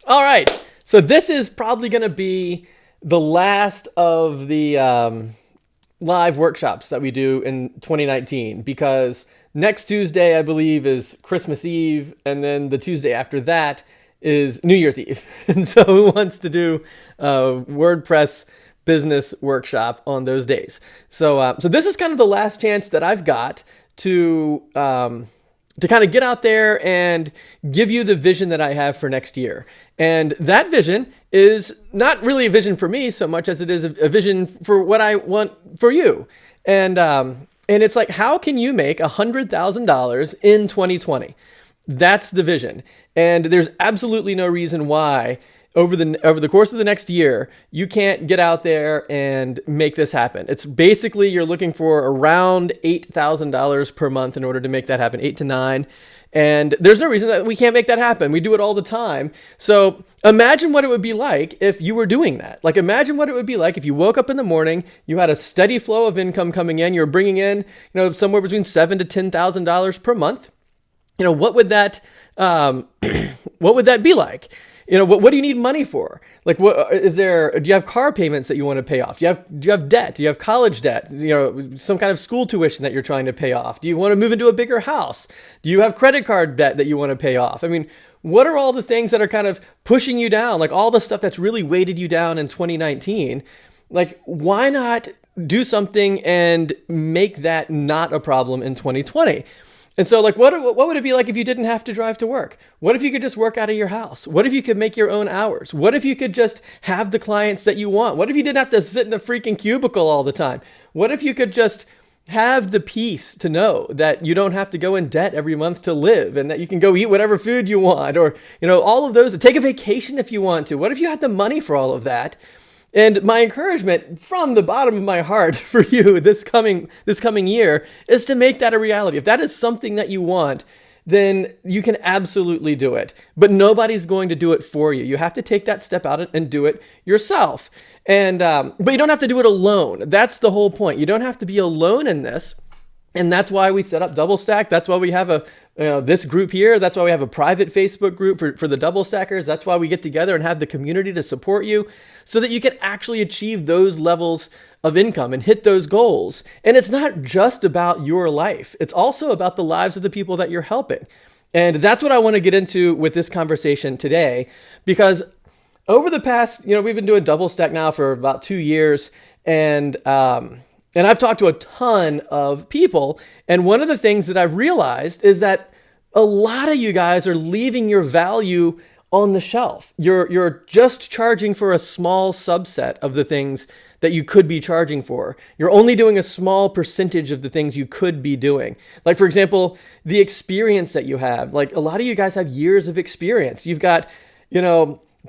All right. So this is probably going to be the last of the live workshops that we do in 2019 because next Tuesday, I believe, is Christmas Eve. And then the Tuesday after that is New Year's Eve. And so who wants to do a WordPress business workshop on those days? So this is kind of the last chance that I've got to kind of get out there and give you the vision that I have for next year. And that vision is not really a vision for me so much as it is a vision for what I want for you. And it's like, how can you make $100,000 in 2020? That's the vision. And there's absolutely no reason why over the course of the next year, you can't get out there and make this happen. It's basically you're looking for around $8,000 per month in order to make that happen, 8 to 9. And there's no reason that we can't make that happen. We do it all the time. So imagine what it would be like if you were doing that. Like imagine what it would be like if you woke up in the morning, you had a steady flow of income coming in, you're bringing in, somewhere between $7,000 to $10,000 per month. What would that what would that be like? What do you need money for? Like, what is there? Do you have car payments that you want to pay off? Do you have debt? Do you have college debt? Some kind of school tuition that you're trying to pay off? Do you want to move into a bigger house? Do you have credit card debt that you want to pay off? I mean, what are all the things that are kind of pushing you down? Like all the stuff that's really weighted you down in 2019. Like, why not do something and make that not a problem in 2020? And so like, what would it be like if you didn't have to drive to work? What if you could just work out of your house? What if you could make your own hours? What if you could just have the clients that you want? What if you didn't have to sit in a freaking cubicle all the time? What if you could just have the peace to know that you don't have to go in debt every month to live and that you can go eat whatever food you want or, all of those, take a vacation if you want to? What if you had the money for all of that? And my encouragement from the bottom of my heart for you this coming year is to make that a reality. If that is something that you want, then you can absolutely do it. But nobody's going to do it for you. You have to take that step out and do it yourself. And but you don't have to do it alone. That's the whole point. You don't have to be alone in this. And that's why we set up DoubleStack. That's why we have this group here. That's why we have a private Facebook group for the DoubleStackers. That's why we get together and have the community to support you so that you can actually achieve those levels of income and hit those goals. And it's not just about your life. It's also about the lives of the people that you're helping. And that's what I want to get into with this conversation today, because over the past, we've been doing DoubleStack now for about 2 years, and I've talked to a ton of people. And one of the things that I've realized is that a lot of you guys are leaving your value on the shelf. You're just charging for a small subset of the things that you could be charging for. You're only doing a small percentage of the things you could be doing. Like, for example, the experience that you have. Like, a lot of you guys have years of experience. You've got,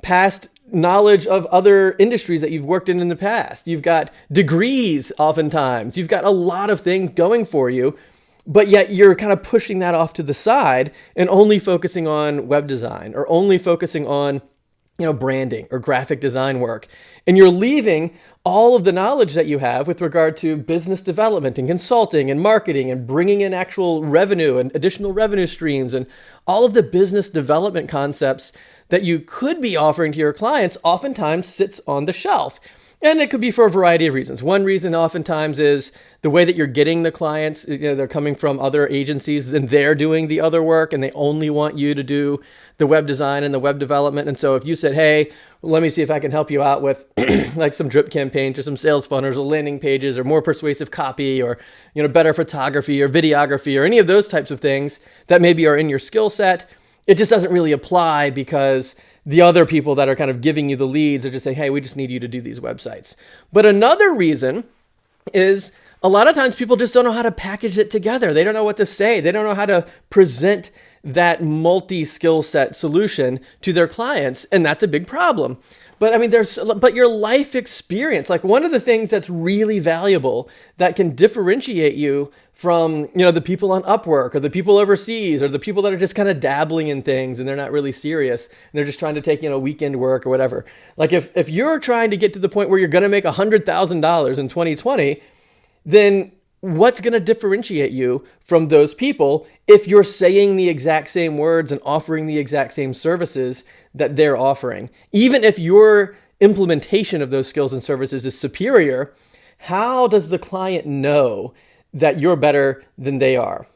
past knowledge of other industries that you've worked in the past. You've got degrees oftentimes. You've got a lot of things going for you, but yet you're kind of pushing that off to the side and only focusing on web design or only focusing on, branding or graphic design work. And you're leaving all of the knowledge that you have with regard to business development and consulting and marketing and bringing in actual revenue and additional revenue streams and all of the business development concepts that you could be offering to your clients oftentimes sits on the shelf. And it could be for a variety of reasons. One reason oftentimes is the way that you're getting the clients. They're coming from other agencies and they're doing the other work and they only want you to do the web design and the web development. And so if you said, hey, let me see if I can help you out with like some drip campaigns or some sales funnels or landing pages or more persuasive copy or, better photography or videography or any of those types of things that maybe are in your skill set, it just doesn't really apply because the other people that are kind of giving you the leads are just saying, hey, we just need you to do these websites. But another reason is a lot of times people just don't know how to package it together. They don't know what to say. They don't know how to present that multi-skill set solution to their clients. And that's a big problem. But I mean, but your life experience, like one of the things that's really valuable that can differentiate you from, the people on Upwork or the people overseas or the people that are just kind of dabbling in things and they're not really serious. And they're just trying to take, weekend work or whatever. Like if you're trying to get to the point where you're going to make $100,000 in 2020, then what's going to differentiate you from those people if you're saying the exact same words and offering the exact same services that they're offering? Even if your implementation of those skills and services is superior, how does the client know that you're better than they are?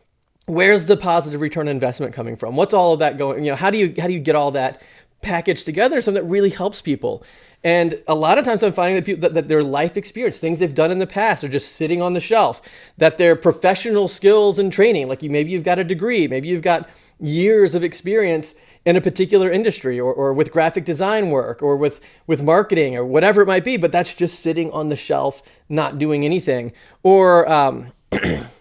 Where's the positive return on investment coming from? What's all of that going? How do you get all that packaged together, something that really helps people? And a lot of times I'm finding that people that their life experience, things they've done in the past, are just sitting on the shelf. That their professional skills and training, like maybe you've got a degree, maybe you've got years of experience in a particular industry, or with graphic design work, or with marketing, or whatever it might be, but that's just sitting on the shelf, not doing anything. Or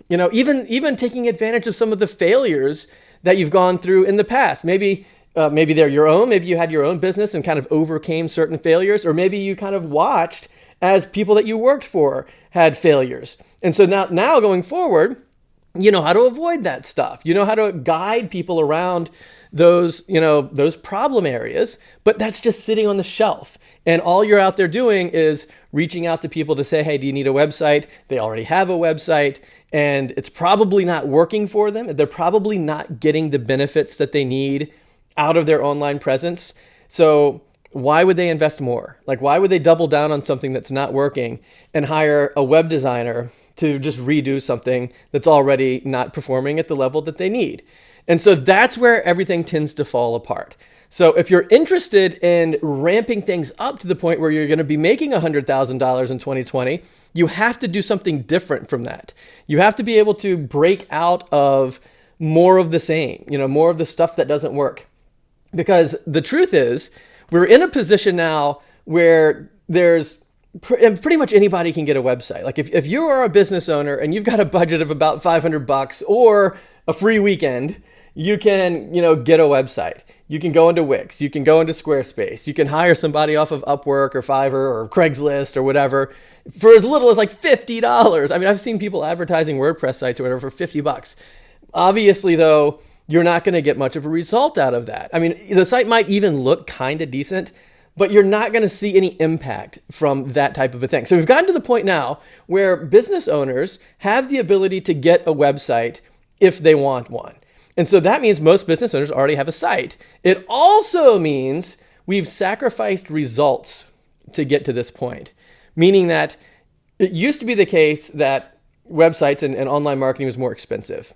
even taking advantage of some of the failures that you've gone through in the past. Maybe they're your own. Maybe you had your own business and kind of overcame certain failures, or maybe you kind of watched as people that you worked for had failures. And so now going forward, you know how to avoid that stuff. You know how to guide people around those problem areas, but that's just sitting on the shelf. And all you're out there doing is reaching out to people to say, hey, do you need a website? They already have a website, and it's probably not working for them. They're probably not getting the benefits that they need out of their online presence. So why would they invest more? Like, why would they double down on something that's not working and hire a web designer to just redo something that's already not performing at the level that they need? And so that's where everything tends to fall apart. So if you're interested in ramping things up to the point where you're going to be making $100,000 in 2020, you have to do something different from that. You have to be able to break out of more of the same, more of the stuff that doesn't work. Because the truth is, we're in a position now where there's pretty much anybody can get a website. Like if you are a business owner and you've got a budget of about $500 or a free weekend, you can, get a website. You can go into Wix. You can go into Squarespace. You can hire somebody off of Upwork or Fiverr or Craigslist or whatever for as little as like $50. I mean, I've seen people advertising WordPress sites or whatever for $50. Obviously, though, you're not going to get much of a result out of that. I mean, the site might even look kind of decent, but you're not going to see any impact from that type of a thing. So we've gotten to the point now where business owners have the ability to get a website if they want one. And so that means most business owners already have a site. It also means we've sacrificed results to get to this point, meaning that it used to be the case that websites and online marketing was more expensive.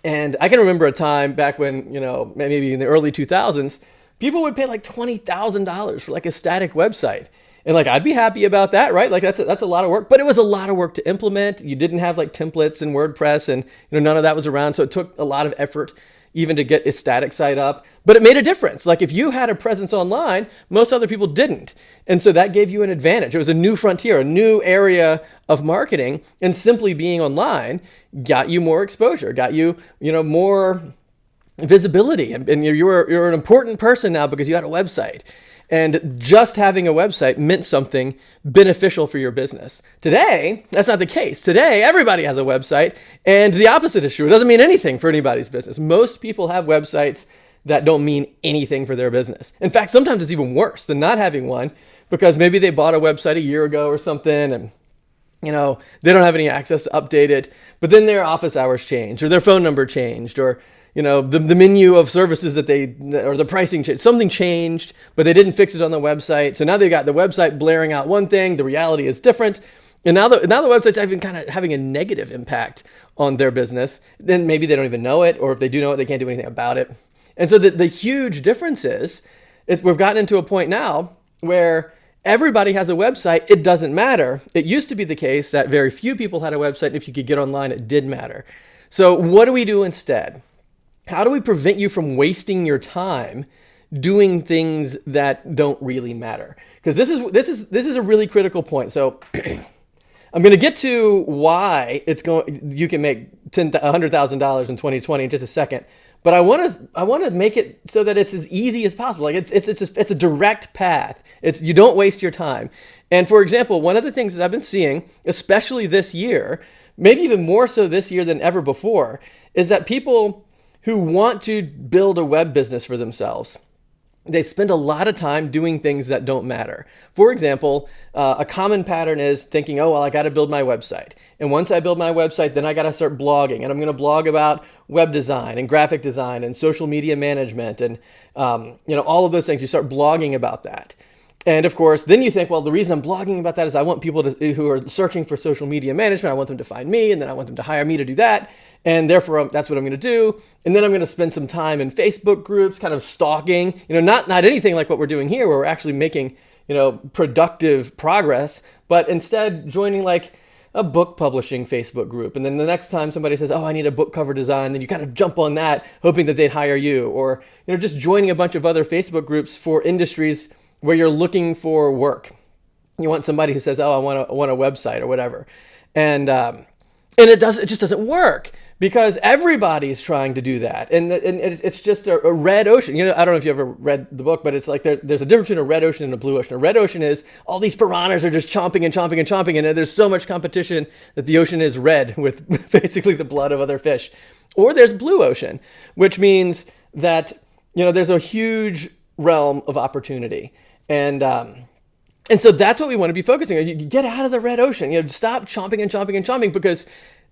And I can remember a time back when, maybe in the early 2000s, people would pay like $20,000 for like a static website. And like, I'd be happy about that, right? Like that's a lot of work, but it was a lot of work to implement. You didn't have like templates and WordPress, and none of that was around. So it took a lot of effort even to get a static site up, but it made a difference. Like if you had a presence online, most other people didn't. And so that gave you an advantage. It was a new frontier, a new area of marketing, and simply being online got you more exposure, got you, more visibility. And you're an important person now because you had a website. And just having a website meant something beneficial for your business. Today, that's not the case. Today, everybody has a website, and the opposite is true. It doesn't mean anything for anybody's business. Most people have websites that don't mean anything for their business. In fact, sometimes it's even worse than not having one, because maybe they bought a website a year ago or something, and they don't have any access to update it, but then their office hours changed, or their phone number changed, or the menu of services or the pricing changed. Something changed, but they didn't fix it on the website. So now they got the website blaring out one thing. The reality is different. And now the website's even kind of having a negative impact on their business. Then maybe they don't even know it, or if they do know it, they can't do anything about it. And so the huge difference is we've gotten into a point now where everybody has a website. It doesn't matter. It used to be the case that very few people had a website. If you could get online, it did matter. So what do we do instead? How do we prevent you from wasting your time doing things that don't really matter? Because this is a really critical point. So I'm going to get to why you can make $100,000 in 2020 in just a second. But I want to make it so that it's as easy as possible. Like it's a direct path. You don't waste your time. And for example, one of the things that I've been seeing, especially this year, maybe even more so this year than ever before, is that people who want to build a web business for themselves, they spend a lot of time doing things that don't matter. For example, a common pattern is thinking, oh, well, I got to build my website. And once I build my website, then I got to start blogging. And I'm going to blog about web design and graphic design and social media management and all of those things. You start blogging about that. And of course, then you think, well, the reason I'm blogging about that is I want people who are searching for social media management, I want them to find me, and then I want them to hire me to do that. And therefore, that's what I'm going to do. And then I'm going to spend some time in Facebook groups, kind of stalking, not anything like what we're doing here, where we're actually making, productive progress, but instead joining like a book publishing Facebook group. And then the next time somebody says, oh, I need a book cover design, then you kind of jump on that, hoping that they'd hire you. Or, just joining a bunch of other Facebook groups for industries where you're looking for work. You want somebody who says, oh, I want a website or whatever. And it just doesn't work because everybody's trying to do that. And it's just a red ocean. I don't know if you ever read the book, but it's like there's a difference between a red ocean and a blue ocean. A red ocean is all these piranhas are just chomping and chomping and chomping. And there's so much competition that the ocean is red with basically the blood of other fish. Or there's blue ocean, which means that, there's a huge realm of opportunity. And so that's what we want to be focusing on. You get out of the red ocean. Stop chomping and chomping and chomping because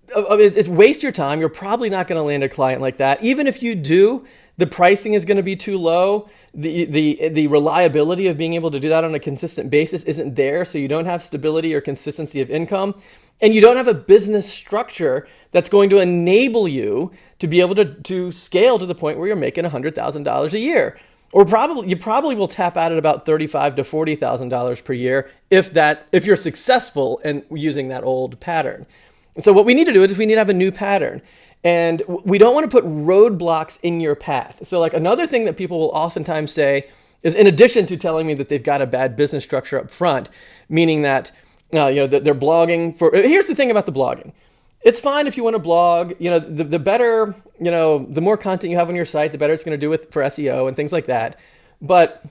it wastes your time. You're probably not going to land a client like that. Even if you do, the pricing is going to be too low. The reliability of being able to do that on a consistent basis isn't there. So you don't have stability or consistency of income. And you don't have a business structure that's going to enable you to be able to scale to the point where you're making $100,000 a year. Or you probably will tap out at about $35,000 to $40,000 per year if you're successful in using that old pattern. And so what we need to do is we need to have a new pattern. And we don't want to put roadblocks in your path. So like another thing that people will oftentimes say is, in addition to telling me that they've got a bad business structure up front, meaning that that they're blogging for. Here's the thing about the blogging. It's fine if you want to blog, the better, the more content you have on your site, the better it's going to do for SEO and things like that. But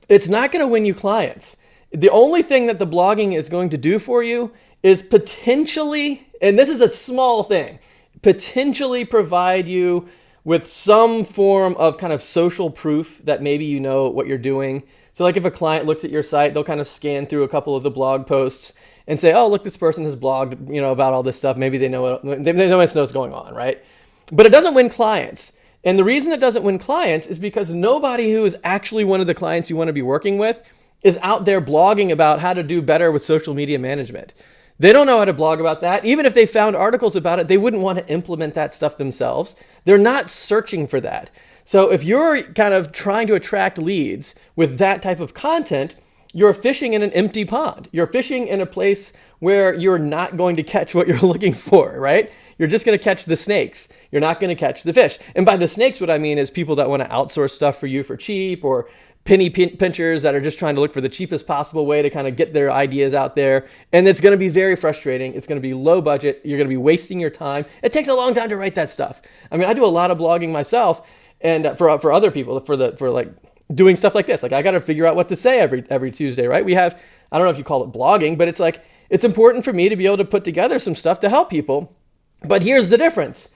it's not going to win you clients. The only thing that the blogging is going to do for you is potentially, and this is a small thing, potentially provide you with some form of kind of social proof that maybe you know what you're doing. So like if a client looks at your site, they'll kind of scan through a couple of the blog posts and say, oh, look, this person has blogged, about all this stuff. Maybe they know what's going on, right? But it doesn't win clients. And the reason it doesn't win clients is because nobody who is actually one of the clients you want to be working with is out there blogging about how to do better with social media management. They don't know how to blog about that. Even if they found articles about it, they wouldn't want to implement that stuff themselves. They're not searching for that. So if you're kind of trying to attract leads with that type of content, you're fishing in an empty pond. You're fishing in a place where you're not going to catch what you're looking for, right? You're just going to catch the snakes. You're not going to catch the fish. And by the snakes, what I mean is people that want to outsource stuff for you for cheap, or penny pinchers that are just trying to look for the cheapest possible way to kind of get their ideas out there. And it's going to be very frustrating. It's going to be low budget. You're going to be wasting your time. It takes a long time to write that stuff. I mean, I do a lot of blogging myself, and for other people, for like doing stuff like this. Like I got to figure out what to say every Tuesday, right? We have, I don't know if you call it blogging, but it's like, it's important for me to be able to put together some stuff to help people. But here's the difference.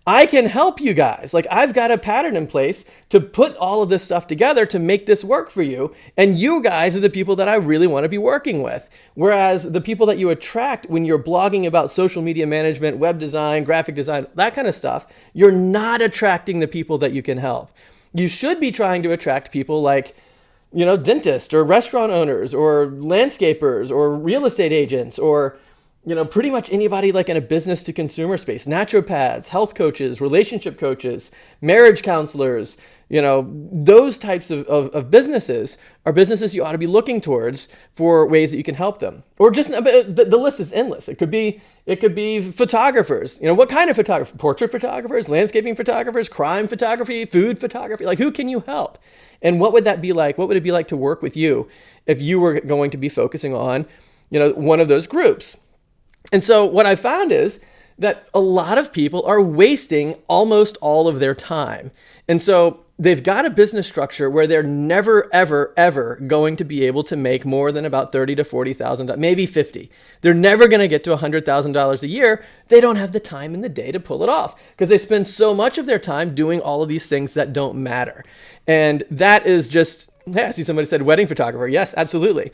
I can help you guys. Like I've got a pattern in place to put all of this stuff together to make this work for you. And you guys are the people that I really want to be working with. Whereas the people that you attract when you're blogging about social media management, web design, graphic design, that kind of stuff, you're not attracting the people that you can help. You should be trying to attract people like, dentists or restaurant owners or landscapers or real estate agents or pretty much anybody like in a business to consumer space, naturopaths, health coaches, relationship coaches, marriage counselors, those types of businesses are businesses you ought to be looking towards for ways that you can help them. Or just, the list is endless. It could be photographers. What kind of photography? Portrait photographers, landscaping photographers, crime photography, food photography. Like who can you help? And what would that be like? What would it be like to work with you if you were going to be focusing on, one of those groups? And so what I found is that a lot of people are wasting almost all of their time. And so they've got a business structure where they're never, ever, ever going to be able to make more than about $30,000 to $40,000, maybe 50. They're never going to get to $100,000 a year. They don't have the time in the day to pull it off because they spend so much of their time doing all of these things that don't matter. And that is just, yeah, I see somebody said wedding photographer. Yes, absolutely.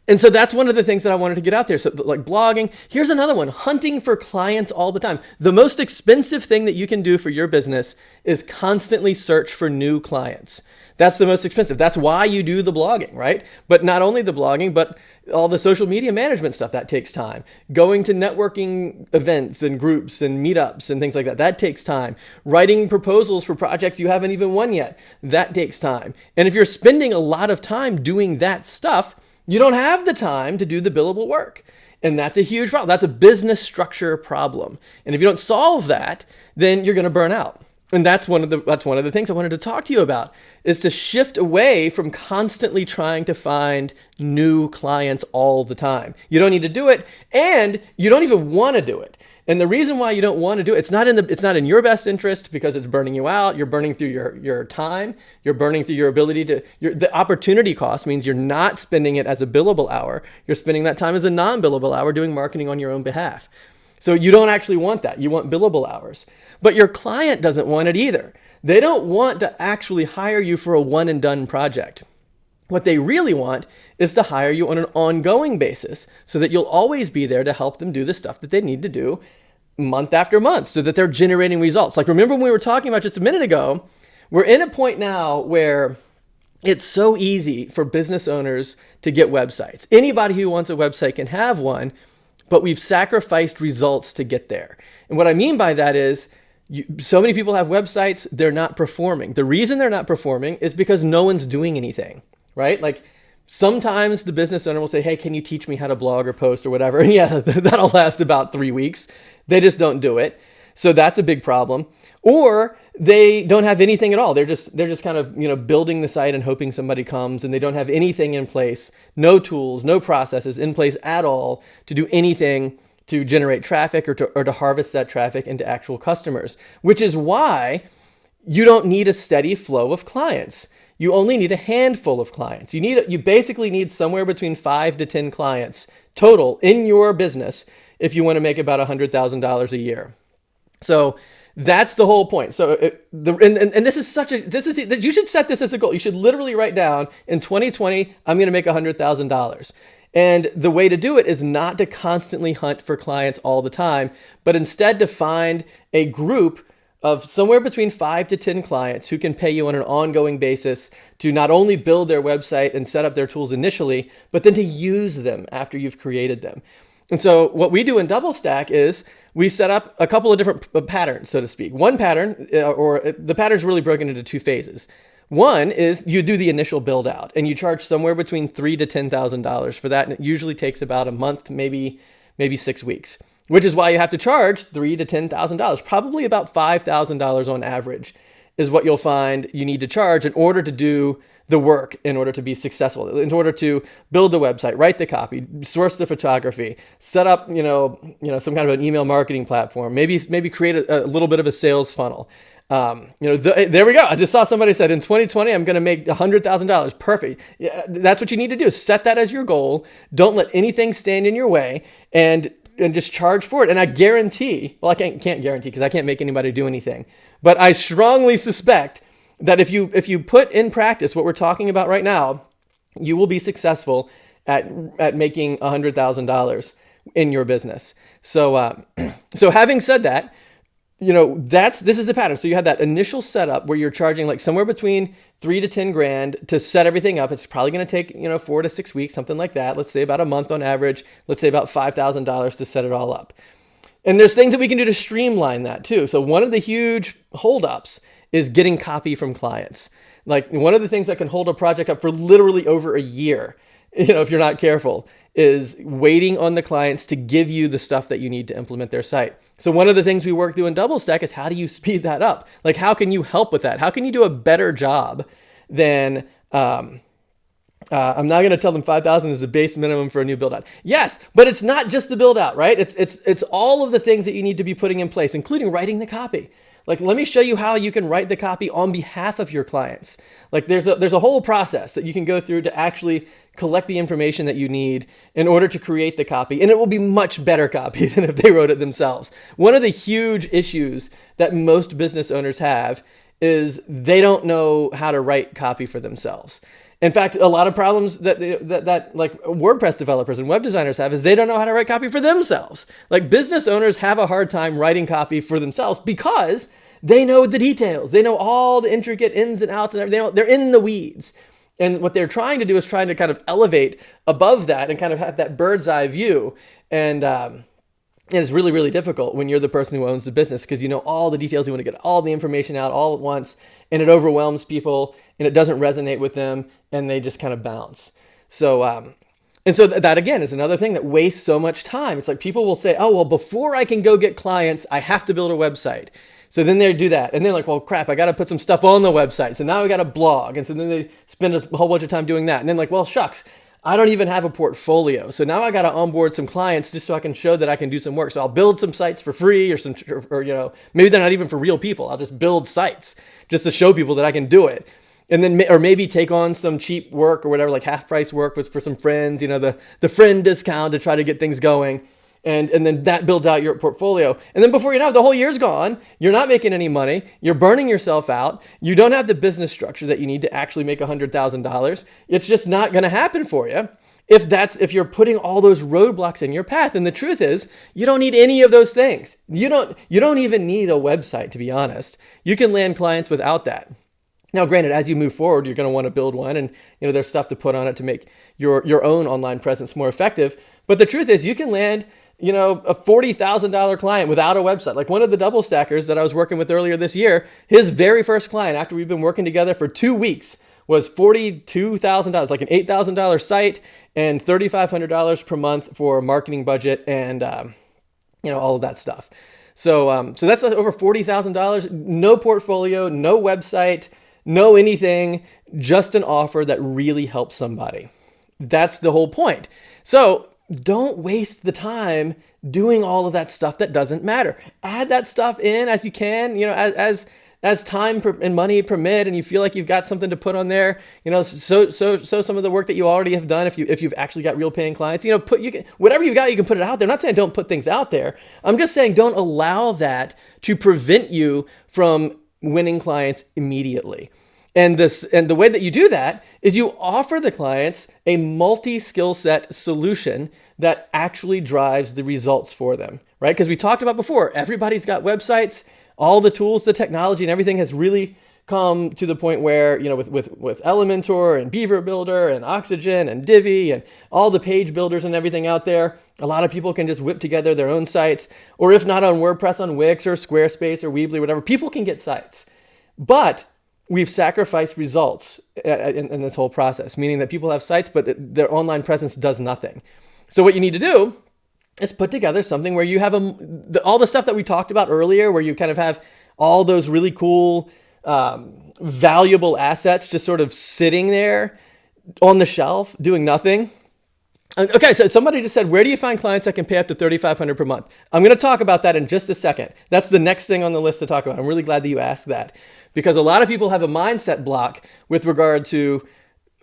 And so that's one of the things that I wanted to get out there. So like blogging, here's another one, hunting for clients all the time. The most expensive thing that you can do for your business is constantly search for new clients. That's the most expensive. That's why you do the blogging, right? But not only the blogging, but all the social media management stuff, that takes time. Going to networking events and groups and meetups and things like that, that takes time. Writing proposals for projects you haven't even won yet, that takes time. And if you're spending a lot of time doing that stuff, you don't have the time to do the billable work. And that's a huge problem. That's a business structure problem. And if you don't solve that, then you're going to burn out. And that's one of the things I wanted to talk to you about, is to shift away from constantly trying to find new clients all the time. You don't need to do it, and you don't even want to do it. And the reason why you don't want to do it, it's not in your best interest because it's burning you out. You're burning through your time. You're burning through your ability the opportunity cost means you're not spending it as a billable hour. You're spending that time as a non-billable hour doing marketing on your own behalf. So you don't actually want that. You want billable hours. But your client doesn't want it either. They don't want to actually hire you for a one and done project. What they really want is to hire you on an ongoing basis so that you'll always be there to help them do the stuff that they need to do month after month so that they're generating results. Like, remember when we were talking about just a minute ago, we're in a point now where it's so easy for business owners to get websites. Anybody who wants a website can have one, but we've sacrificed results to get there. And what I mean by that is so many people have websites, they're not performing. The reason they're not performing is because no one's doing anything, right? Like, sometimes the business owner will say, hey, can you teach me how to blog or post or whatever? And yeah, that'll last about 3 weeks. They just don't do it. So that's a big problem. Or they don't have anything at all. They're just kind of, building the site and hoping somebody comes, and they don't have anything in place, no tools, no processes in place at all to do anything to generate traffic or to harvest that traffic into actual customers, which is why you don't need a steady flow of clients. You only need a handful of clients. You basically need somewhere between 5 to 10 clients total in your business if you want to make about $100,000 a year. So that's the whole point. So this is you should set this as a goal. You should literally write down, in 2020, I'm going to make $100,000. And the way to do it is not to constantly hunt for clients all the time, but instead to find a group of somewhere between 5 to 10 clients who can pay you on an ongoing basis to not only build their website and set up their tools initially, but then to use them after you've created them. And so what we do in DoubleStack is we set up a couple of different patterns, so to speak. One pattern, or the pattern's really broken into 2 phases. One is you do the initial build out, and you charge somewhere between $3,000 to $10,000 for that. And it usually takes about a month, maybe 6 weeks, which is why you have to charge $3,000 to $10,000. Probably about $5,000 on average is what you'll find you need to charge in order to do the work, in order to be successful, in order to build the website, write the copy, source the photography, set up, some kind of an email marketing platform, maybe create a little bit of a sales funnel. There we go. I just saw somebody said in 2020, I'm going to make $100,000. Perfect. Yeah, that's what you need to do. Set that as your goal. Don't let anything stand in your way, and just charge for it. And I guarantee, well, I can't guarantee because I can't make anybody do anything, but I strongly suspect that if you put in practice what we're talking about right now, you will be successful at making $100,000 in your business. So having said that, this is the pattern. So you have that initial setup where you're charging like somewhere between $3,000 to $10,000 to set everything up. It's probably going to take 4 to 6 weeks, something like that. Let's say about a month on average. Let's say about $5,000 to set it all up. And there's things that we can do to streamline that too. So one of the huge holdups is getting copy from clients. Like, one of the things that can hold a project up for literally over a year, if you're not careful, is waiting on the clients to give you the stuff that you need to implement their site. So one of the things we work through in DoubleStack is, how do you speed that up? Like, how can you help with that? How can you do a better job than, I'm not going to tell them 5,000 is the base minimum for a new build out. Yes, but it's not just the build out, right? It's all of the things that you need to be putting in place, including writing the copy. Like, let me show you how you can write the copy on behalf of your clients. Like there's a whole process that you can go through to actually collect the information that you need in order to create the copy. And it will be much better copy than if they wrote it themselves. One of the huge issues that most business owners have is they don't know how to write copy for themselves. In fact, a lot of problems that like WordPress developers and web designers have is they don't know how to write copy for themselves. Like business owners have a hard time writing copy for themselves because they know the details. They know all the intricate ins and outs and everything. They're in the weeds. And what they're trying to do is trying to kind of elevate above that and kind of have that bird's eye view. And it's really, really difficult when you're the person who owns the business because you know all the details. You want to get all the information out all at once, and it overwhelms people and it doesn't resonate with them and they just kind of bounce. So, and so that again is another thing that wastes so much time. It's like people will say, oh, well, before I can go get clients, I have to build a website. So then they do that. And they're like, well, crap, I got to put some stuff on the website. So now I got a blog. And so then they spend a whole bunch of time doing that. And then like, well, shucks, I don't even have a portfolio. So now I got to onboard some clients just so I can show that I can do some work. So I'll build some sites for free or you know, maybe they're not even for real people. I'll just build sites just to show people that I can do it. And then, or maybe take on some cheap work or whatever, like half price work was for some friends, you know, the friend discount to try to get things going. And then that builds out your portfolio. And then before you know it, the whole year's gone. You're not making any money. You're burning yourself out. You don't have the business structure that you need to actually make $100,000. It's just not going to happen for you if you're putting all those roadblocks in your path. And the truth is, you don't need any of those things. You don't even need a website, to be honest. You can land clients without that. Now, granted, as you move forward, you're going to want to build one, and you know there's stuff to put on it to make your own online presence more effective. But the truth is, you can land, you know, a $40,000 client without a website. Like one of the DoubleStackers that I was working with earlier this year, his very first client after we've been working together for 2 weeks was $42,000, like an $8,000 site and $3,500 per month for a marketing budget and you know all of that stuff. So that's over $40,000. No portfolio, no website. No anything, just an offer that really helps somebody. That's the whole point. So don't waste the time doing all of that stuff that doesn't matter. Add that stuff in as you can, you know, as time and money permit, and you feel like you've got something to put on there, you know, so some of the work that you already have done, if you've actually got real paying clients, you know, whatever you got, you can put it out there. I'm not saying don't put things out there. I'm just saying don't allow that to prevent you from winning clients immediately. And the way that you do that is you offer the clients a multi-skill set solution that actually drives the results for them, right? Because we talked about before, everybody's got websites, all the tools, the technology and everything has really come to the point where, you know, with Elementor and Beaver Builder and Oxygen and Divi and all the page builders and everything out there, a lot of people can just whip together their own sites, or if not on WordPress, on Wix or Squarespace or Weebly, whatever, people can get sites. But we've sacrificed results in this whole process, meaning that people have sites, but their online presence does nothing. So what you need to do is put together something where you have all the stuff that we talked about earlier, where you kind of have all those really cool, valuable assets just sort of sitting there on the shelf doing nothing. Okay, so somebody just said, where do you find clients that can pay up to $3,500 per month? I'm going to talk about that in just a second. That's the next thing on the list to talk about. I'm really glad that you asked that, because a lot of people have a mindset block with regard to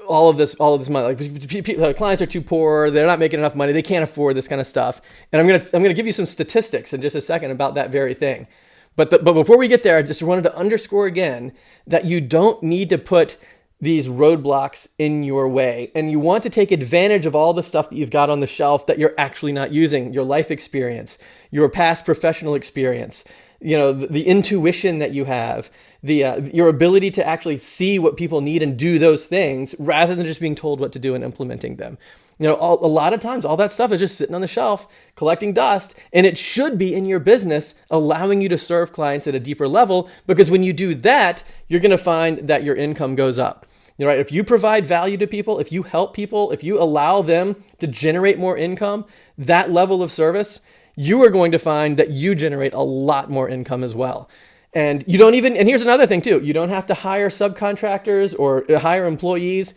all of this money. Like clients are too poor, they're not making enough money, they can't afford this kind of stuff. And I'm going to give you some statistics in just a second about that very thing. But before we get there, I just wanted to underscore again that you don't need to put these roadblocks in your way, and you want to take advantage of all the stuff that you've got on the shelf that you're actually not using, your life experience, your past professional experience, you know, the intuition that you have, your ability to actually see what people need and do those things rather than just being told what to do and implementing them. You know, a lot of times all that stuff is just sitting on the shelf collecting dust, and it should be in your business allowing you to serve clients at a deeper level, because when you do that, you're going to find that your income goes up. You know, right? If you provide value to people, if you help people, if you allow them to generate more income, that level of service, you are going to find that you generate a lot more income as well. And you don't even, and here's another thing too, you don't have to hire subcontractors or hire employees.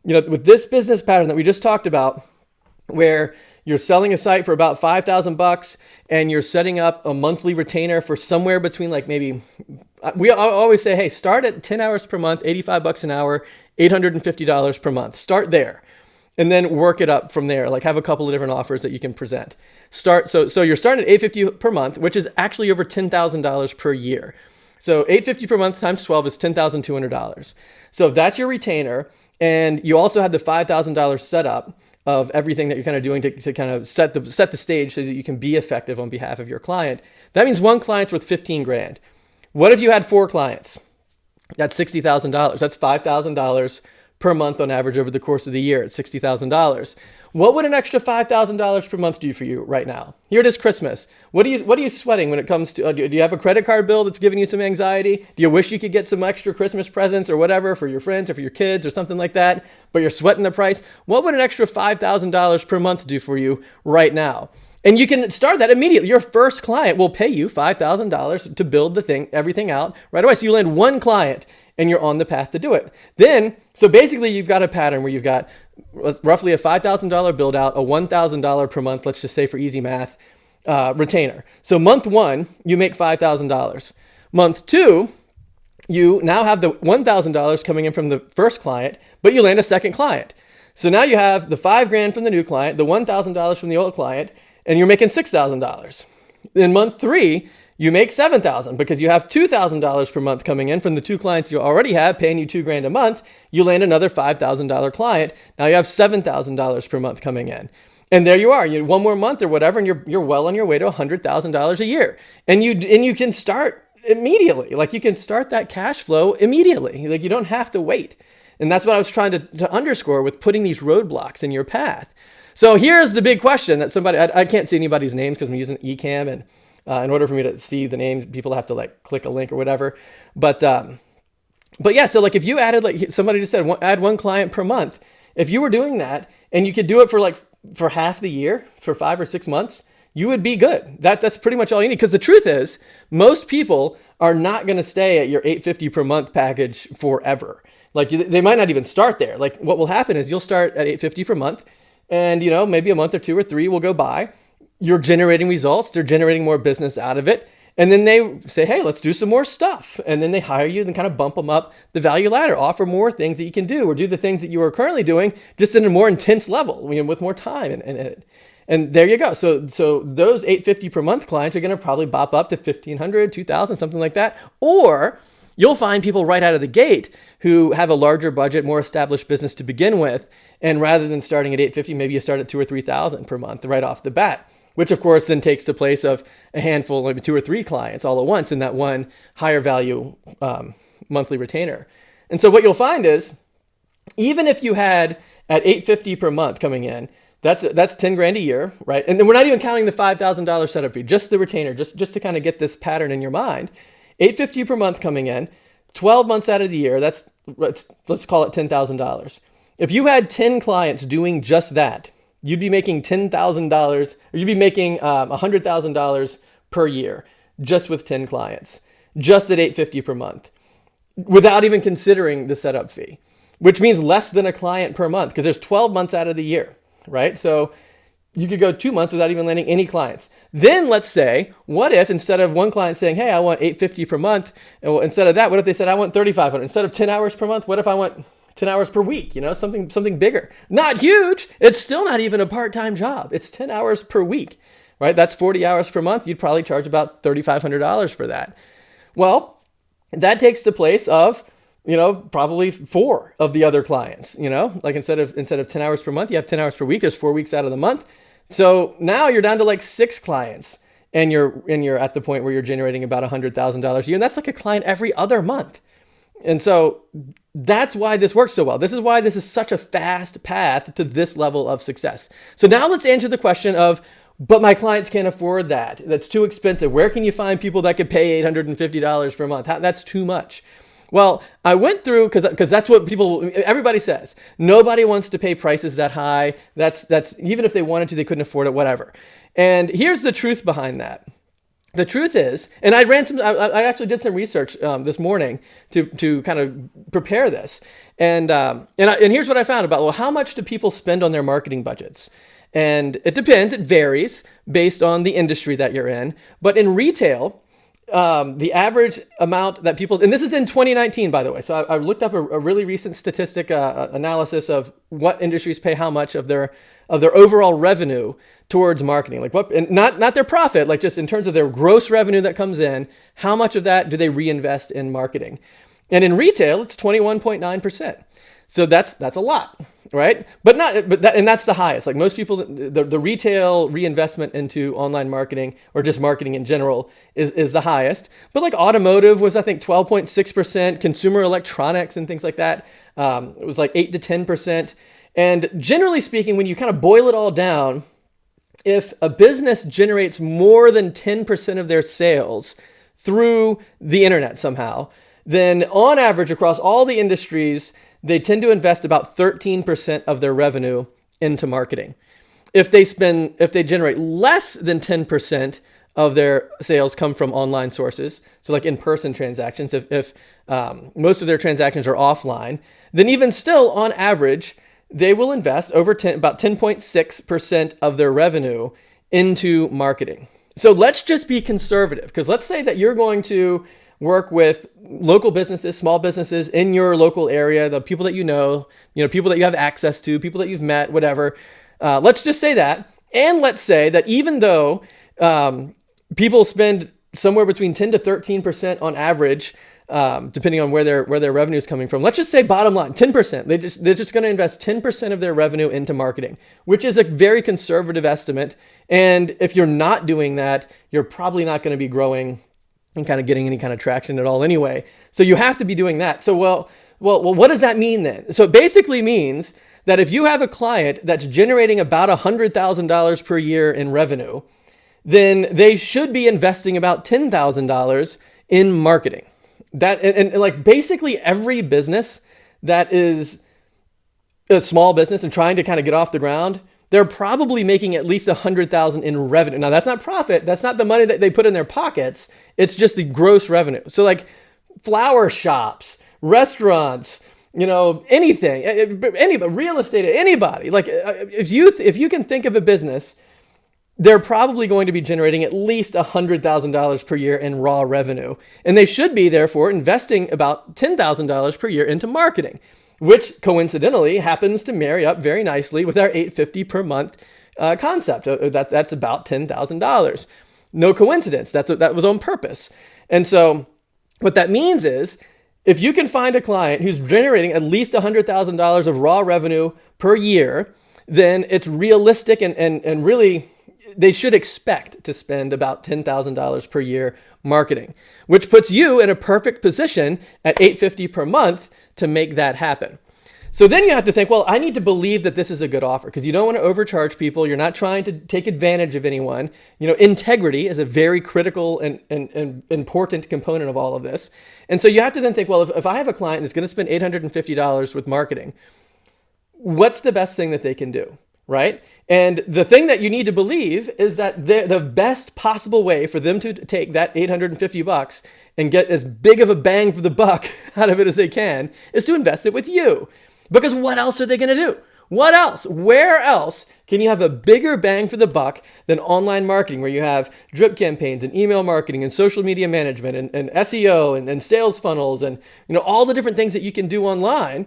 You know, with this business pattern that we just talked about, where you're selling a site for about $5,000 and you're setting up a monthly retainer for somewhere between like maybe, we always say, hey, start at 10 hours per month, $85 an hour, $850 per month. Start there. And then work it up from there. Like have a couple of different offers that you can present. So you're starting at $850 per month, which is actually over $10,000 per year. So $850 per month times 12 is $10,200. So if that's your retainer, and you also had the $5,000 setup of everything that you're kind of doing to kind of set the stage so that you can be effective on behalf of your client, that means one client's worth 15 grand. What if you had 4 clients? That's $60,000. That's $5,000 per month on average over the course of the year at $60,000. What would an extra $5,000 per month do for you right now? Here it is Christmas. What are you sweating when it comes to, do you have a credit card bill that's giving you some anxiety? Do you wish you could get some extra Christmas presents or whatever for your friends or for your kids or something like that, but you're sweating the price? What would an extra $5,000 per month do for you right now? And you can start that immediately. Your first client will pay you $5,000 to build everything out right away. So you land one client and you're on the path to do it. Then, so basically you've got a pattern where you've got roughly a $5,000 build out, a $1,000 per month, let's just say for easy math, retainer. So month 1, you make $5,000. Month 2, you now have the $1,000 coming in from the first client, but you land a second client. So now you have the $5,000 from the new client, the $1,000 from the old client, and you're making $6,000. In month 3, you make $7,000 because you have $2,000 per month coming in from the 2 clients you already have paying you $2,000 a month. You land another $5,000 client. Now you have $7,000 per month coming in. And there you are. You one more month or whatever, and you're well on your way to $100,000 a year. And you can start immediately. Like you can start that cash flow immediately. Like you don't have to wait. And that's what I was trying to underscore with putting these roadblocks in your path. So here's the big question that I can't see anybody's names because I'm using Ecamm, and in order for me to see the names, people have to like click a link or whatever. But yeah, so like if you added, like somebody just said, add 1 client per month. If you were doing that and you could do it for half the year, for 5 or 6 months, you would be good. That's pretty much all you need. Because the truth is, most people are not going to stay at your $850 per month package forever. Like they might not even start there. Like what will happen is you'll start at $850 per month, and maybe a month or 2 or 3 will go by. You're generating results. They're generating more business out of it. And then they say, hey, let's do some more stuff. And then they hire you and kind of bump them up the value ladder, offer more things that you can do, or do the things that you are currently doing just in a more intense level, with more time in it. And there you go. So those $850 per month clients are going to probably bop up to $1,500, $2,000, something like that. Or you'll find people right out of the gate who have a larger budget, more established business to begin with. And rather than starting at $850, maybe you start at $2,000 or $3,000 per month right off the bat, which of course then takes the place of a handful, maybe 2 or 3 clients all at once in that one higher value monthly retainer. And so what you'll find is, even if you had at $850 per month coming in, that's $10,000 a year, right? And then we're not even counting the $5,000 setup fee, just the retainer, just to kind of get this pattern in your mind. $850 per month coming in, 12 months out of the year, let's call it $10,000. If you had 10 clients doing just that, you'd be making $10,000, or you'd be making $100,000 per year just with 10 clients, just at $850 per month, without even considering the setup fee, which means less than a client per month because there's 12 months out of the year, right? So you could go 2 months without even landing any clients. Then let's say, what if instead of one client saying, hey, I want $850 per month, and instead of that, what if they said, I want $3,500? Instead of 10 hours per month, what if I want 10 hours per week, something bigger? Not huge. It's still not even a part-time job. It's 10 hours per week, right? That's 40 hours per month. You'd probably charge about $3,500 for that. Well, that takes the place of, probably 4 of the other clients, like instead of 10 hours per month, you have 10 hours per week. There's 4 weeks out of the month. So now you're down to like 6 clients, and you're at the point where you're generating about $100,000 a year. And that's like a client every other month. And so that's why this works so well. This is why this is such a fast path to this level of success. So now let's answer the question of, but my clients can't afford that. That's too expensive. Where can you find people that could pay $850 per month? That's too much. Well, I went through, because that's what everybody says. Nobody wants to pay prices that high. That's even if they wanted to, they couldn't afford it, whatever. And here's the truth behind that. The truth is, and I actually did some research this morning to kind of prepare this, and here's what I found about, well, how much do people spend on their marketing budgets? And it depends, it varies based on the industry that you're in. But in retail, the average amount that people, and this is in 2019, by the way. So I looked up a really recent statistic analysis of what industries pay how much of their overall revenue towards marketing, like what, and not their profit, like just in terms of their gross revenue that comes in, how much of that do they reinvest in marketing? And in retail, it's 21.9%. So that's a lot, right? And that's the highest. Like most people, the retail reinvestment into online marketing or just marketing in general is the highest. But like automotive was, I think, 12.6%, consumer electronics and things like that. It was like 8 to 10%. And generally speaking, when you kind of boil it all down, if a business generates more than 10% of their sales through the internet somehow, then on average across all the industries, they tend to invest about 13% of their revenue into marketing. If they generate less than 10% of their sales come from online sources, so like in-person transactions, if most of their transactions are offline, then even still on average, they will invest about 10.6% of their revenue into marketing. So let's just be conservative, because let's say that you're going to work with local businesses, small businesses in your local area, the people that you know, people that you have access to, people that you've met, whatever. Let's just say that. And let's say that even though people spend somewhere between 10 to 13% on average, depending on where their revenue is coming from. Let's just say bottom line, 10%. They're just going to invest 10% of their revenue into marketing, which is a very conservative estimate. And if you're not doing that, you're probably not going to be growing and kind of getting any kind of traction at all anyway. So you have to be doing that. So, well, what does that mean then? So it basically means that if you have a client that's generating about $100,000 per year in revenue, then they should be investing about $10,000 in marketing. That and like basically every business that is a small business and trying to kind of get off the ground, they're probably making at least $100,000 in revenue. Now that's not profit. That's not the money that they put in their pockets. It's just the gross revenue. So like flower shops, restaurants, anything, anybody, real estate, anybody. Like if you can think of a business, they're probably going to be generating at least $100,000 per year in raw revenue. And they should be, therefore, investing about $10,000 per year into marketing, which coincidentally happens to marry up very nicely with our $850 per month concept. That's about $10,000. No coincidence. That was on purpose. And so what that means is if you can find a client who's generating at least $100,000 of raw revenue per year, then it's realistic and really they should expect to spend about $10,000 per year marketing, which puts you in a perfect position at $850 per month to make that happen. So then you have to think, well, I need to believe that this is a good offer because you don't want to overcharge people. You're not trying to take advantage of anyone. Integrity is a very critical and important component of all of this. And so you have to then think, well, if I have a client that's going to spend $850 with marketing, what's the best thing that they can do? Right? And the thing that you need to believe is that the best possible way for them to take that $850 and get as big of a bang for the buck out of it as they can is to invest it with you. Because what else are they going to do? What else? Where else can you have a bigger bang for the buck than online marketing, where you have drip campaigns and email marketing and social media management and SEO and sales funnels and all the different things that you can do online?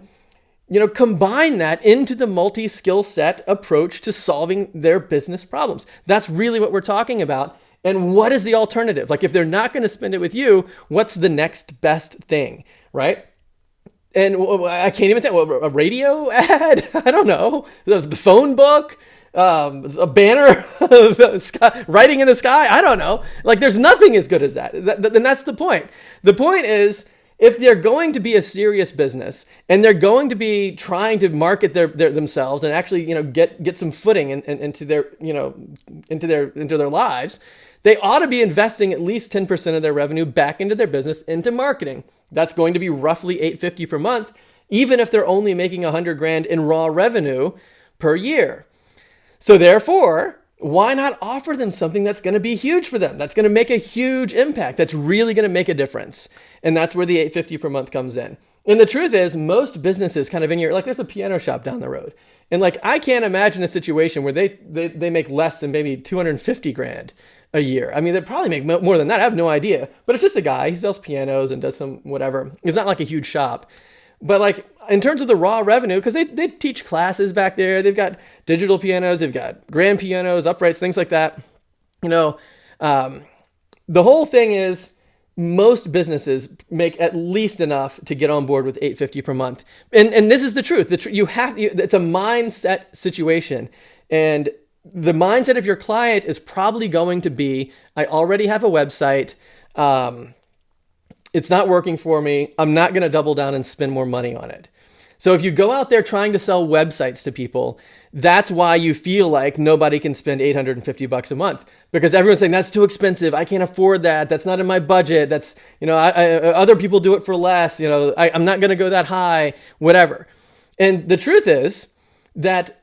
Combine that into the multi-skill set approach to solving their business problems. That's really what we're talking about. And what is the alternative? Like if they're not going to spend it with you, what's the next best thing, right? And I can't even think, a radio ad? I don't know. The phone book? A banner of writing in the sky? I don't know. Like there's nothing as good as that. And that's the point. The point is, if they're going to be a serious business and they're going to be trying to market themselves and actually, get some footing into their lives, they ought to be investing at least 10% of their revenue back into their business, into marketing. That's going to be roughly $850 per month, even if they're only making $100,000 in raw revenue per year. So therefore, why not offer them something that's going to be huge for them? That's going to make a huge impact. That's really going to make a difference. And that's where the $850 per month comes in. And the truth is, most businesses kind of in your, like there's a piano shop down the road. And like, I can't imagine a situation where they make less than maybe 250 grand a year. I mean, they probably make more than that. I have no idea. But it's just a guy. He sells pianos and does some whatever. It's not like a huge shop. But like in terms of the raw revenue, because they teach classes back there. They've got digital pianos. They've got grand pianos, uprights, things like that. You know, the whole thing is most businesses make at least enough to get on board with $850 per month. And this is the truth. It's a mindset situation. And the mindset of your client is probably going to be, I already have a website. It's not working for me. I'm not going to double down and spend more money on it. So if you go out there trying to sell websites to people, that's why you feel like nobody can spend $850 a month, because everyone's saying that's too expensive. I can't afford that. That's not in my budget. That's, other people do it for less. I'm not going to go that high, whatever. And the truth is that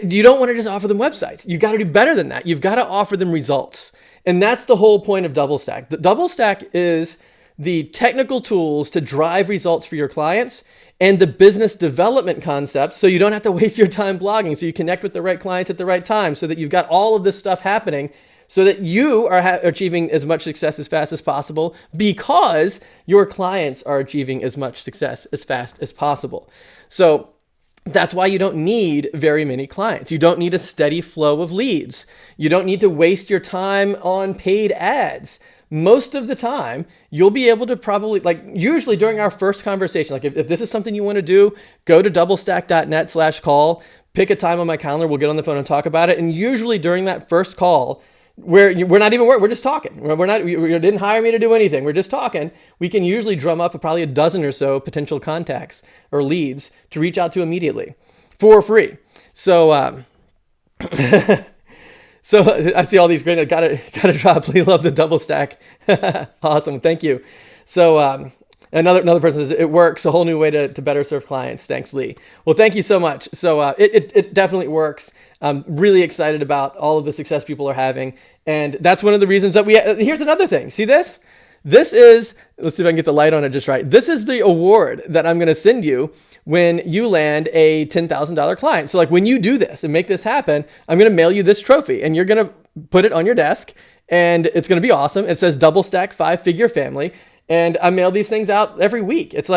you don't want to just offer them websites. You got to do better than that. You've got to offer them results. And that's the whole point of DoubleStack. The DoubleStack is the technical tools to drive results for your clients and the business development concept, so you don't have to waste your time blogging, so you connect with the right clients at the right time, so that you've got all of this stuff happening, so that you are achieving as much success as fast as possible, because your clients are achieving as much success as fast as possible. So that's why you don't need very many clients. You don't need a steady flow of leads. You don't need to waste your time on paid ads. Most of the time, you'll be able to probably, usually during our first conversation, if this is something you want to do, go to doublestack.net/call, pick a time on my calendar, we'll get on the phone and talk about it. And usually during that first call, where we're not even working, we're just talking. You didn't hire me to do anything. We're just talking. We can usually drum up probably a dozen or so potential contacts or leads to reach out to immediately for free. So, So I see all these great, gotta drop. Please love the DoubleStack. Awesome. Thank you. So another person says, it works. A whole new way to better serve clients. Thanks, Lee. Well, thank you so much. So it definitely works. I'm really excited about all of the success people are having. And that's one of the reasons that here's another thing. See this? This is, let's see if I can get the light on it just right. This is the award that I'm going to send you when you land a $10,000 client. So when you do this and make this happen, I'm going to mail you this trophy, and you're going to put it on your desk, and it's going to be awesome. It says DoubleStack 5-Figure Family. And I mail these things out every week. It's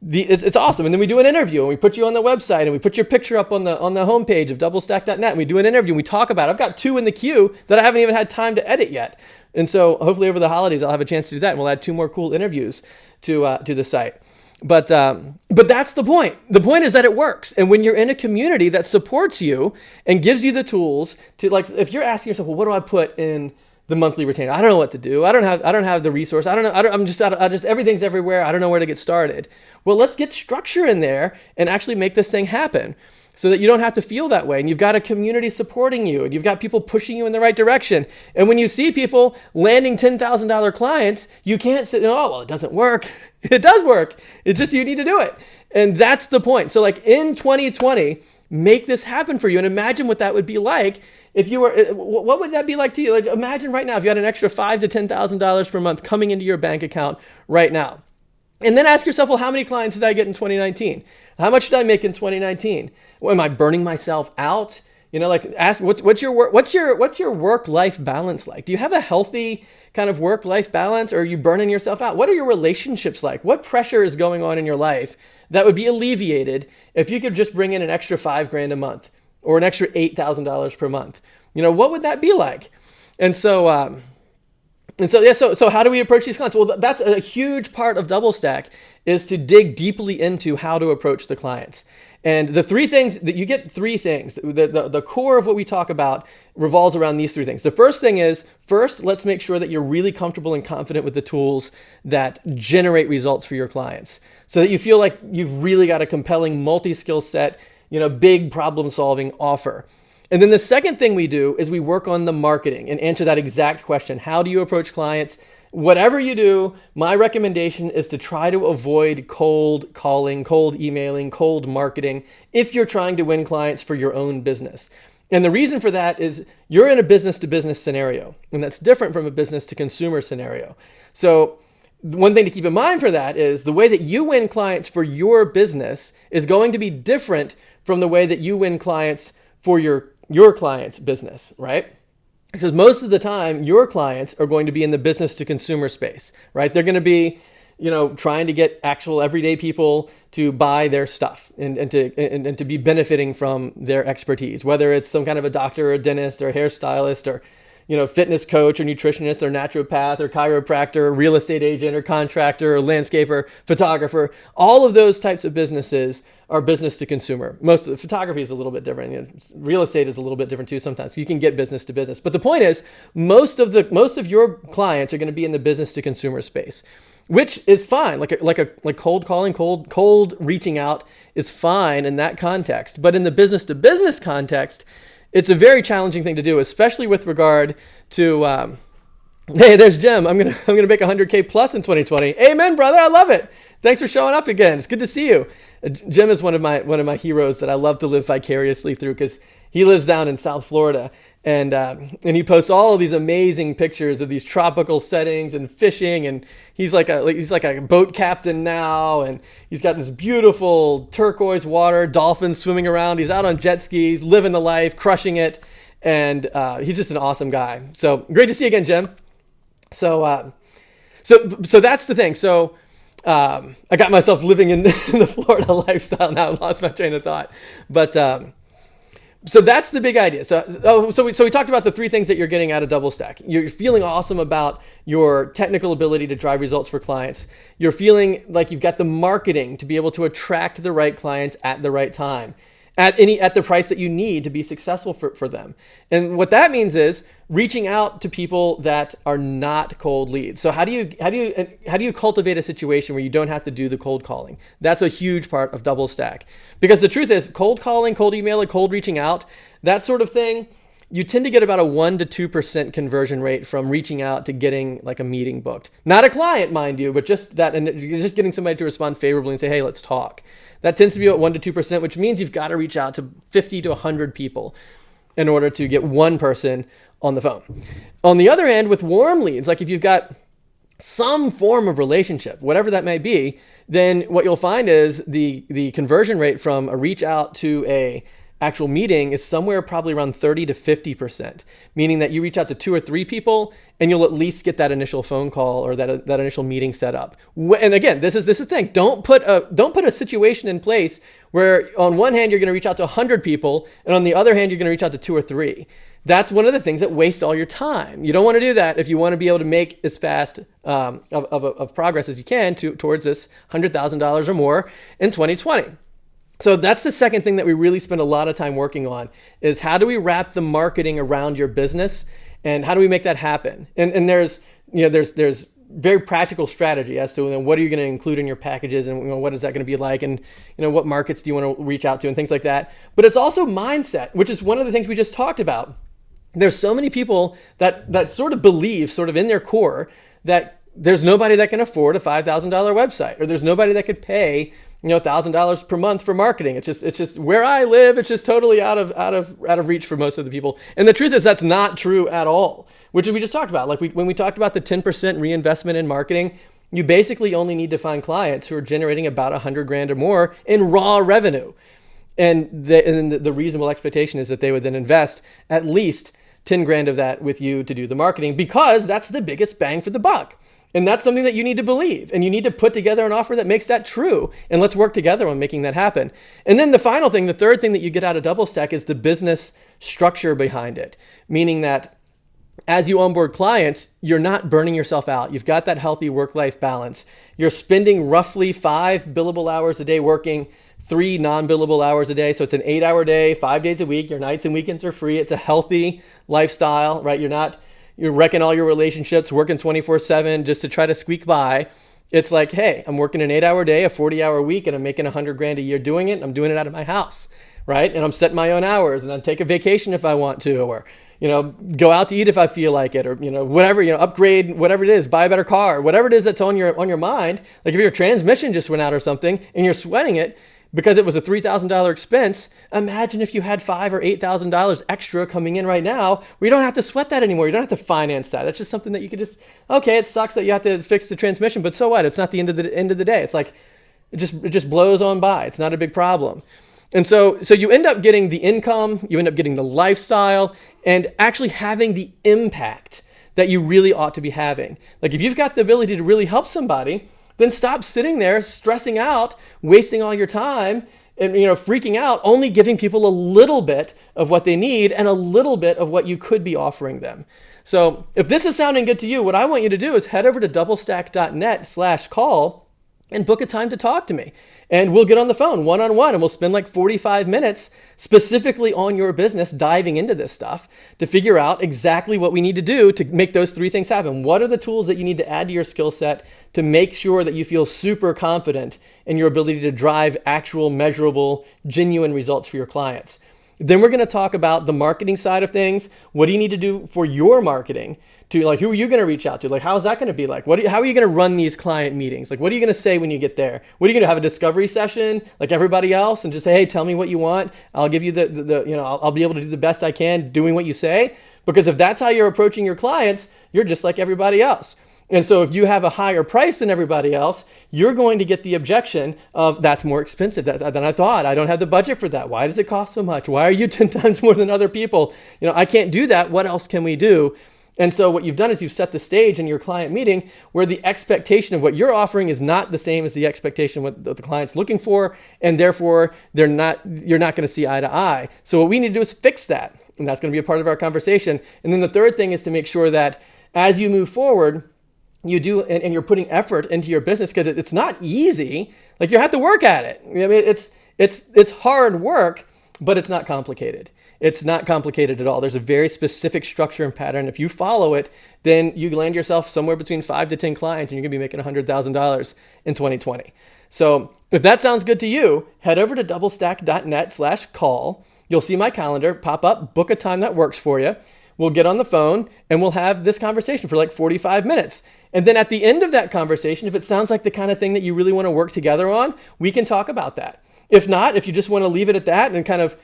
it's awesome. And then we do an interview, and we put you on the website, and we put your picture up on the homepage of doublestack.net, and we do an interview, and we talk about it. I've got 2 in the queue that I haven't even had time to edit yet. And so hopefully over the holidays, I'll have a chance to do that, and we'll add 2 more cool interviews to the site. But that's the point. The point is that it works. And when you're in a community that supports you and gives you the tools to, if you're asking yourself, well, what do I put in the monthly retainer? I don't know what to do. I don't have the resource. I don't know. I'm just everything's everywhere. I don't know where to get started. Well, let's get structure in there and actually make this thing happen, so that you don't have to feel that way. And you've got a community supporting you, and you've got people pushing you in the right direction. And when you see people landing $10,000 clients, you can't say, oh, well, it doesn't work. It does work. It's just, you need to do it. And that's the point. So in 2020, make this happen for you. And imagine what that would be like if you were, what would that be like to you? Imagine right now if you had an extra $5,000 to $10,000 per month coming into your bank account right now. And then ask yourself, well, how many clients did I get in 2019? How much did I make in 2019? Well, am I burning myself out? Ask what's your work-life balance like? Do you have a healthy kind of work-life balance, or are you burning yourself out? What are your relationships like? What pressure is going on in your life that would be alleviated if you could just bring in an extra $5,000 a month or an extra $8,000 per month? What would that be like? So how do we approach these clients? Well, that's a huge part of DoubleStack, is to dig deeply into how to approach the clients. And the 3 things that you get, 3 things. The core of what we talk about revolves around these 3 things. The first thing is, let's make sure that you're really comfortable and confident with the tools that generate results for your clients, so that you feel like you've really got a compelling multi-skill set, big problem-solving offer. And then the second thing we do is we work on the marketing and answer that exact question. How do you approach clients? Whatever you do, my recommendation is to try to avoid cold calling, cold emailing, cold marketing if you're trying to win clients for your own business. And the reason for that is you're in a business-to-business scenario, and that's different from a business-to-consumer scenario. So one thing to keep in mind for that is the way that you win clients for your business is going to be different from the way that you win clients for your client's business, right? Because most of the time, your clients are going to be in the business to consumer space, right? They're going to be, trying to get actual everyday people to buy their stuff and to be benefiting from their expertise, whether it's some kind of a doctor or a dentist or a hairstylist or, fitness coach or nutritionist or naturopath or chiropractor or real estate agent or contractor or landscaper, photographer. All of those types of businesses are business to consumer. Most of the photography is a little bit different. Real estate is a little bit different too sometimes. You can get business to business. But the point is, most of your clients are going to be in the business to consumer space, which is fine. Like cold calling, cold reaching out is fine in that context. But in the business to business context, it's a very challenging thing to do, especially with regard to hey, there's Jim. I'm gonna make 100K plus in 2020. Amen, brother. I love it. Thanks for showing up again. It's good to see you. Jim is one of my heroes that I love to live vicariously through because he lives down in South Florida, and he posts all of these amazing pictures of these tropical settings and fishing, and he's like a boat captain now, and he's got this beautiful turquoise water, dolphins swimming around. He's out on jet skis, living the life, crushing it, and he's just an awesome guy. So great to see you again, Jim. So that's the thing. So I got myself living in the Florida lifestyle now. I lost my train of thought, but so that's the big idea. So we talked about the three things that you're getting out of DoubleStack. You're feeling awesome about your technical ability to drive results for clients. You're feeling like you've got the marketing to be able to attract the right clients at the right time, at the price that you need to be successful for them. And what that means is reaching out to people that are not cold leads. So how do you cultivate a situation where you don't have to do the cold calling? That's a huge part of DoubleStack. Because the truth is, cold calling, cold emailing, cold reaching out, that sort of thing, you tend to get about a 1% to 2% conversion rate from reaching out to getting like a meeting booked. Not a client, mind you, but just that, and you're just getting somebody to respond favorably and say, hey, let's talk. That tends to be about 1% to 2%, which means you've got to reach out to 50 to 100 people in order to get one person on the phone. On the other end, with warm leads, like if you've got some form of relationship, whatever that may be, then what you'll find is the conversion rate from a reach out to a actual meeting is somewhere probably around 30 to 50%, meaning that you reach out to 2 or 3 people and you'll at least get that initial phone call or that initial meeting set up. And again, this is the thing. Don't put a situation in place where on one hand you're going to reach out to 100 people and on the other hand you're going to reach out to 2 or 3. That's one of the things that waste all your time. You don't want to do that if you want to be able to make as fast of progress as you can towards this $100,000 or more in 2020. So that's the second thing that we really spend a lot of time working on is how do we wrap the marketing around your business and how do we make that happen? And there's very practical strategy as to what are you going to include in your packages and what is that going to be like and what markets do you want to reach out to and things like that. But it's also mindset, which is one of the things we just talked about. There's so many people that sort of believe sort of in their core that there's nobody that can afford a $5,000 website or there's nobody that could pay $1,000 per month for marketing. It's just where I live. It's just totally out of reach for most of the people. And the truth is that's not true at all, which we just talked about. Like when we talked about the 10% reinvestment in marketing, you basically only need to find clients who are generating about $100,000 or more in raw revenue. And the reasonable expectation is that they would then invest at least $10,000 of that with you to do the marketing because that's the biggest bang for the buck. And that's something that you need to believe. And you need to put together an offer that makes that true. And let's work together on making that happen. And then the final thing, the third thing that you get out of DoubleStack is the business structure behind it. Meaning that as you onboard clients, you're not burning yourself out. You've got that healthy work-life balance. You're spending roughly 5 billable hours a day working, 3 non-billable hours a day. So it's an 8-hour day, 5 days a week. Your nights and weekends are free. It's a healthy lifestyle, right? You're wrecking all your relationships, working 24/7 just to try to squeak by. It's like, hey, I'm working an 8-hour day, a 40-hour week, and I'm making $100,000 a year doing it. I'm doing it out of my house, right? And I'm setting my own hours, and I take a vacation if I want to, or go out to eat if I feel like it, or whatever, upgrade whatever it is, buy a better car, whatever it is that's on your mind. Like if your transmission just went out or something, and you're sweating it, because it was a $3,000 expense. Imagine if you had $5,000 or $8,000 extra coming in right now, where you don't have to sweat that anymore. You don't have to finance that. That's just something that you could just, okay, it sucks that you have to fix the transmission, but so what? It's not the end of the day. It's like, it just blows on by. It's not a big problem. And so you end up getting the income, you end up getting the lifestyle, and actually having the impact that you really ought to be having. Like if you've got the ability to really help somebody, then stop sitting there stressing out, wasting all your time, and freaking out, only giving people a little bit of what they need and a little bit of what you could be offering them. So if this is sounding good to you, what I want you to do is head over to doublestack.net/call and book a time to talk to me. And we'll get on the phone one-on-one and we'll spend like 45 minutes specifically on your business diving into this stuff to figure out exactly what we need to do to make those three things happen. What are the tools that you need to add to your skill set to make sure that you feel super confident in your ability to drive actual, measurable, genuine results for your clients? Then we're going to talk about the marketing side of things. What do you need to do for your marketing? To like, who are you going to reach out to? Like, how is that going to be like? How are you going to run these client meetings? Like, what are you going to say when you get there? What are you going to have a discovery session like everybody else and just say, hey, tell me what you want. I'll give you I'll be able to do the best I can doing what you say. Because if that's how you're approaching your clients, you're just like everybody else. And so if you have a higher price than everybody else, you're going to get the objection of that's more expensive than I thought. I don't have the budget for that. Why does it cost so much? Why are you 10 times more than other people? I can't do that. What else can we do? And so what you've done is you've set the stage in your client meeting where the expectation of what you're offering is not the same as the expectation what the client's looking for, and therefore you're not going to see eye to eye. So what we need to do is fix that, and that's going to be a part of our conversation. And then the third thing is to make sure that as you move forward, you do, and you're putting effort into your business, because it's not easy. Like you have to work at it. I mean, it's hard work, but it's not complicated. It's not complicated at all. There's a very specific structure and pattern. If you follow it, then you land yourself somewhere between 5 to 10 clients, and you're gonna be making $100,000 in 2020. So if that sounds good to you, head over to doublestack.net/call. You'll see my calendar pop up, book a time that works for you. We'll get on the phone and we'll have this conversation for like 45 minutes. And then at the end of that conversation, if it sounds like the kind of thing that you really want to work together on, we can talk about that. If not, if you just want to leave it at that and kind of,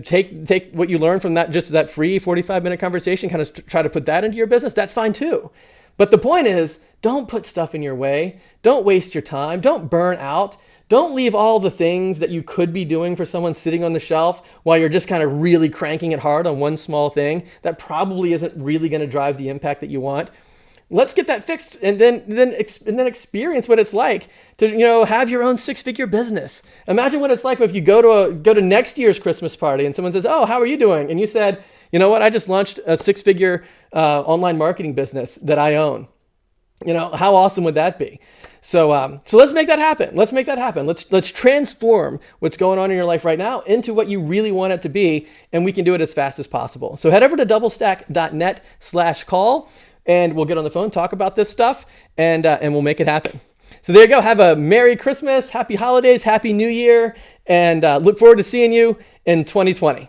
take what you learned from that, just that free 45-minute conversation, kind of try to put that into your business, that's fine too. But the point is, don't put stuff in your way. Don't waste your time. Don't burn out. Don't leave all the things that you could be doing for someone sitting on the shelf while you're just kind of really cranking it hard on one small thing that probably isn't really going to drive the impact that you want. Let's get that fixed and then experience what it's like to have your own 6-figure business. Imagine what it's like if you go to next year's Christmas party and someone says, "Oh, how are you doing?" And you said, "You know what? I just launched a 6-figure online marketing business that I own." How awesome would that be? So let's make that happen. Let's make that happen. Let's transform what's going on in your life right now into what you really want it to be, and we can do it as fast as possible. So head over to doublestack.net/call. And we'll get on the phone, talk about this stuff, and we'll make it happen. So there you go. Have a Merry Christmas, Happy Holidays, Happy New Year, and look forward to seeing you in 2020.